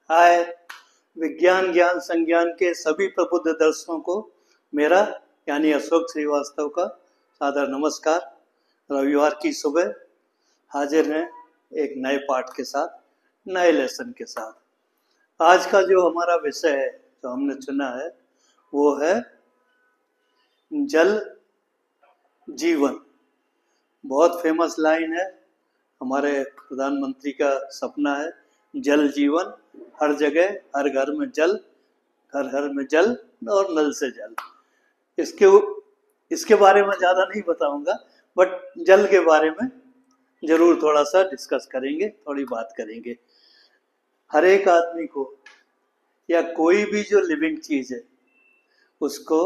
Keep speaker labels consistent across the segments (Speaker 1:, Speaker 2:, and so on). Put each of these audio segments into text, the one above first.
Speaker 1: हाय, विज्ञान ज्ञान संज्ञान के सभी प्रबुद्ध दर्शकों को मेरा यानी अशोक श्रीवास्तव का सादर नमस्कार। रविवार की सुबह हाजिर हैं एक नए पाठ के साथ, नए लेसन के साथ। आज का जो हमारा विषय है, जो हमने चुना है, वो है जल जीवन। बहुत फेमस लाइन है, हमारे प्रधानमंत्री का सपना है जल जीवन, हर जगह हर घर में जल, घर घर में जल और नल से जल। इसके बारे में ज़्यादा नहीं बताऊंगा, बट जल के बारे में जरूर थोड़ा सा डिस्कस करेंगे, थोड़ी बात करेंगे। हर एक आदमी को या कोई भी जो लिविंग चीज़ है उसको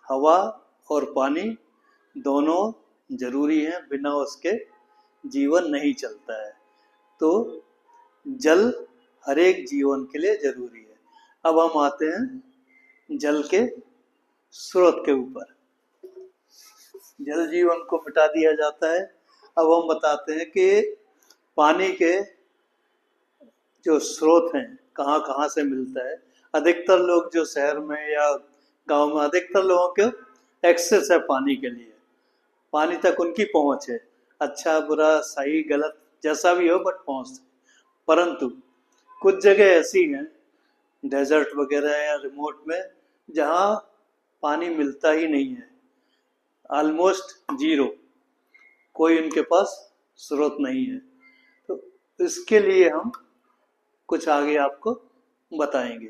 Speaker 1: हवा और पानी दोनों जरूरी हैं, बिना उसके जीवन नहीं चलता है। तो जल हर एक जीवन के लिए जरूरी है। अब हम आते हैं जल के स्रोत के ऊपर। जल जीवन को मिटा दिया जाता है। अब हम बताते हैं कि पानी के जो स्रोत हैं कहाँ कहाँ से मिलता है। अधिकतर लोग जो शहर में या गांव में, अधिकतर लोगों के एक्सेस है पानी के लिए, पानी तक उनकी पहुंच है। अच्छा बुरा सही गलत जैसा भी हो, बट पहुंच। परंतु कुछ जगह ऐसी हैं, डेजर्ट वगैरह या रिमोट में, जहाँ पानी मिलता ही नहीं है, ऑलमोस्ट जीरो, कोई उनके पास स्रोत नहीं है। तो इसके लिए हम कुछ आगे आपको बताएंगे।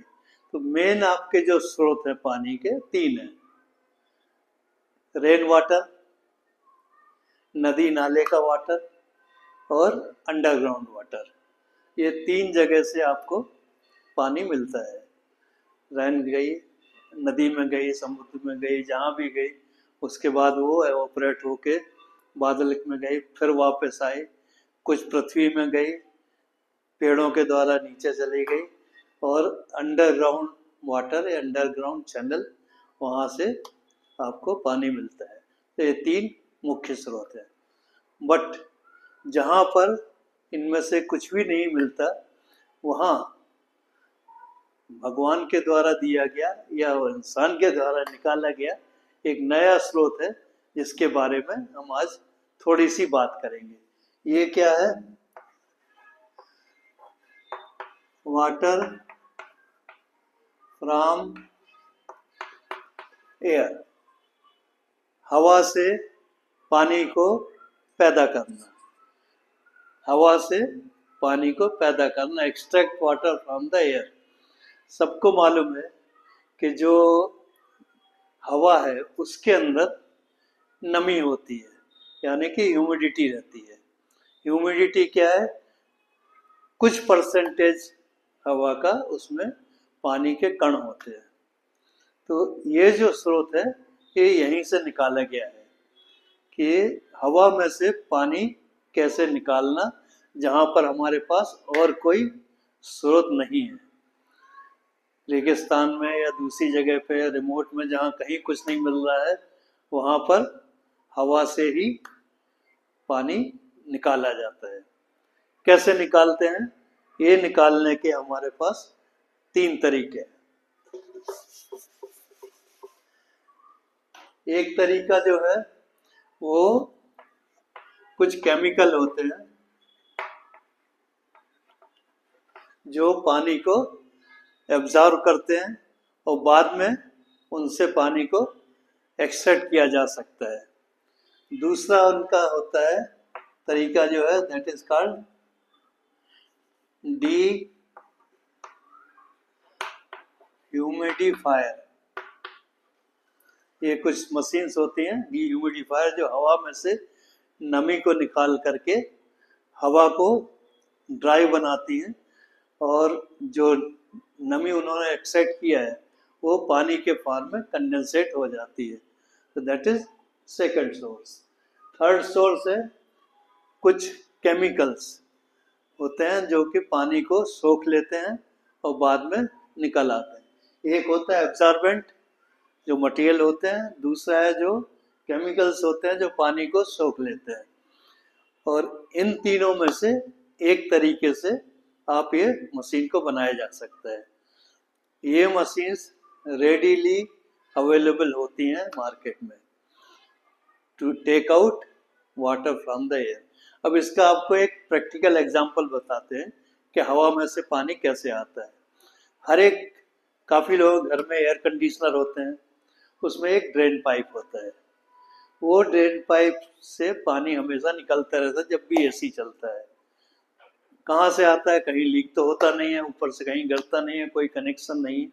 Speaker 1: तो मेन आपके जो स्रोत है पानी के, तीन हैं। रेन वाटर, नदी नाले का वाटर और अंडरग्राउंड वाटर। ये तीन जगह से आपको पानी मिलता है। रेन गई, नदी में गई, समुद्र में गई, जहाँ भी गई, उसके बाद वो एवोपरेट होके बादल में गई, फिर वापस आई, कुछ पृथ्वी में गई, पेड़ों के द्वारा नीचे चली गई, और अंडरग्राउंड वाटर या अंडरग्राउंड चैनल, वहाँ से आपको पानी मिलता है। तो ये तीन मुख्य स्रोत हैं। बट जहाँ पर इनमें से कुछ भी नहीं मिलता, वहाँ भगवान के द्वारा दिया गया या इंसान के द्वारा निकाला गया एक नया स्रोत है, जिसके बारे में हम आज थोड़ी सी बात करेंगे। ये क्या है? वाटर फ्रॉम एयर, हवा से पानी को पैदा करना, हवा से पानी को पैदा करना, extract water from the air. सबको मालूम है कि जो हवा है उसके अंदर नमी होती है, यानी कि ह्यूमिडिटी रहती है। ह्यूमिडिटी क्या है? कुछ परसेंटेज हवा का उसमें पानी के कण होते हैं। तो ये जो स्रोत है ये यहीं से निकाला गया है कि हवा में से पानी कैसे निकालना, जहाँ पर हमारे पास और कोई स्रोत नहीं है। रेगिस्तान में या दूसरी जगह पे, रिमोट में, जहाँ कहीं कुछ नहीं मिल रहा है, वहाँ पर हवा से ही पानी निकाला जाता है। कैसे निकालते हैं? ये निकालने के हमारे पास तीन तरीके हैं। एक तरीका जो है वो कुछ केमिकल होते हैं जो पानी को एब्जॉर्ब करते हैं और बाद में उनसे पानी को एक्सट्रैक्ट किया जा सकता है। दूसरा उनका होता है तरीका जो है, that is called D humidifier. ये कुछ मशीन्स होती हैं डी ह्यूमिडिफायर, जो हवा में से नमी को निकाल करके हवा को ड्राई बनाती हैं, और जो नमी उन्होंने एक्सट्रैक्ट किया है वो पानी के फॉर्म में कंडेंसेट हो जाती है। तो that is second source. Third source है कुछ केमिकल्स होते हैं जो कि पानी को सोख लेते हैं और बाद में निकल आते हैं। एक होता है एब्जॉर्बेंट, जो मटेरियल होते हैं। दूसरा है जो केमिकल्स होते हैं जो पानी को सोख लेते हैं। और इन तीनों में से एक तरीके से आप ये मशीन को बनाया जा सकता है। ये मशीन्स रेडीली अवेलेबल होती हैं मार्केट में to take out water from the air. अब इसका आपको एक प्रैक्टिकल एग्जांपल बताते हैं कि हवा में से पानी कैसे आता है। हर एक काफ़ी लोग घर में एयर कंडीशनर होते हैं, उसमें एक ड्रेन पाइप होता है। वो ड्रेन पाइप से पानी हमेशा निकलता रहता है जब भी एसी चलता है। कहाँ से आता है, कहीं लीक तो होता नहीं है, ऊपर से कहीं गिरता नहीं है, कोई कनेक्शन नहीं।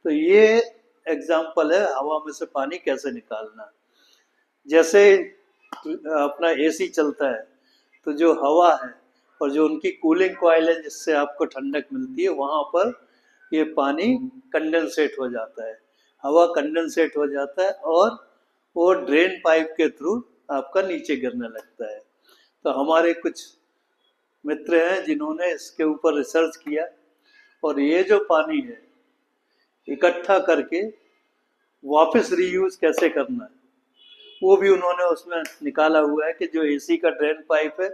Speaker 1: तो ये एग्जाम्पल है हवा में से पानी कैसे निकालना। जैसे अपना एसी चलता है तो जो हवा है और जो उनकी कूलिंग कॉइल है जिससे आपको ठंडक मिलती है, वहाँ पर ये पानी कंडेंसेट हो जाता है, हवा कंडेंसेट हो जाता है और वो ड्रेन पाइप के थ्रू आपका नीचे गिरने लगता है। तो हमारे कुछ मित्र हैं जिन्होंने इसके ऊपर रिसर्च किया और ये जो पानी है इकट्ठा करके वापस रीयूज कैसे करना है वो भी उन्होंने उसमें निकाला हुआ है कि जो एसी का ड्रेन पाइप है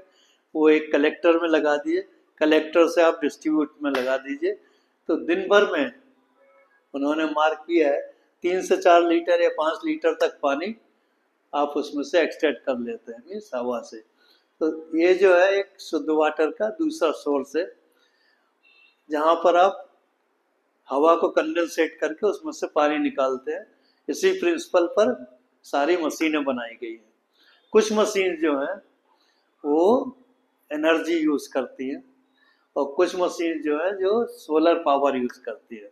Speaker 1: वो एक कलेक्टर में लगा दिए, कलेक्टर से आप डिस्ट्रीब्यूट में लगा दीजिए। तो दिन भर में उन्होंने मार्क किया है 3 से 4 लीटर या 5 लीटर तक पानी आप उसमें से एक्सट्रैक्ट कर लेते हैं मीन्स हवा से। तो ये जो है एक शुद्ध वाटर का दूसरा सोर्स है जहाँ पर आप हवा को कंडेंसेट करके उसमें से पानी निकालते हैं। इसी प्रिंसिपल पर सारी मशीनें बनाई गई हैं। कुछ मशीन जो हैं वो एनर्जी यूज़ करती हैं और कुछ मशीन जो है जो सोलर पावर यूज़ करती है।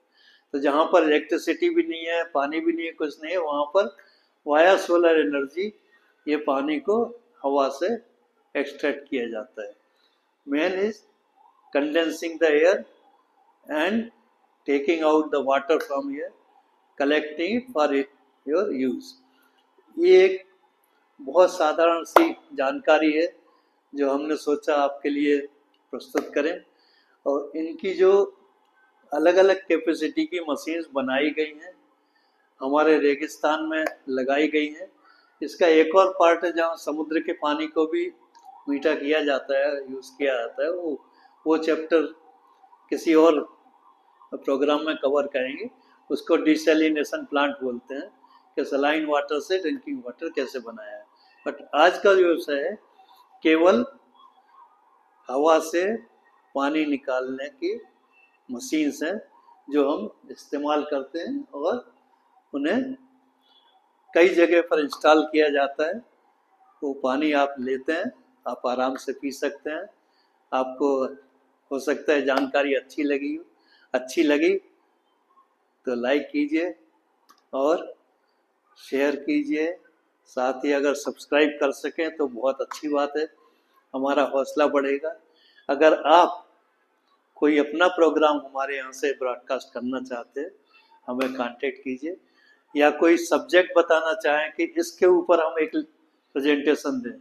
Speaker 1: तो जहाँ पर इलेक्ट्रिसिटी भी नहीं है, पानी भी नहीं है, कुछ नहीं है, वहाँ पर वाया सोलर एनर्जी ये पानी को हवा से एक्सट्रैक्ट किया जाता है। Main is condensing the air and taking out the water from here, collecting it for your use। ये एक बहुत साधारण सी जानकारी है जो हमने सोचा आपके लिए प्रस्तुत करें। और इनकी जो अलग अलग कैपेसिटी की मशीन्स बनाई गई हैं हमारे रेगिस्तान में लगाई गई हैं। इसका एक और पार्ट है जहाँ समुद्र के पानी को भी मीठा किया जाता है, यूज़ किया जाता है। वो चैप्टर किसी और प्रोग्राम में कवर करेंगे। उसको डिसैलिनेशन प्लांट बोलते हैं कि सलाइन वाटर से ड्रिंकिंग वाटर कैसे बनाया है। बट आज का जो विषय है केवल हवा से पानी निकालने की मशीन्स हैं जो हम इस्तेमाल करते हैं और उन्हें कई जगह पर इंस्टॉल किया जाता है। वो पानी आप लेते हैं, आप आराम से पी सकते हैं। आपको हो सकता है जानकारी अच्छी लगी तो लाइक कीजिए और शेयर कीजिए। साथ ही अगर सब्सक्राइब कर सकें तो बहुत अच्छी बात है, हमारा हौसला बढ़ेगा। अगर आप कोई अपना प्रोग्राम हमारे यहाँ से ब्रॉडकास्ट करना चाहते हैं हमें कांटेक्ट कीजिए, या कोई सब्जेक्ट बताना चाहें कि इसके ऊपर हम एक प्रेजेंटेशन दें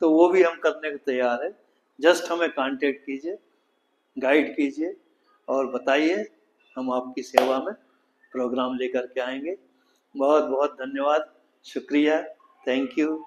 Speaker 1: तो वो भी हम करने को तैयार है। जस्ट हमें कांटेक्ट कीजिए, गाइड कीजिए और बताइए, हम आपकी सेवा में प्रोग्राम लेकर के आएंगे। बहुत बहुत धन्यवाद, शुक्रिया, थैंक यू।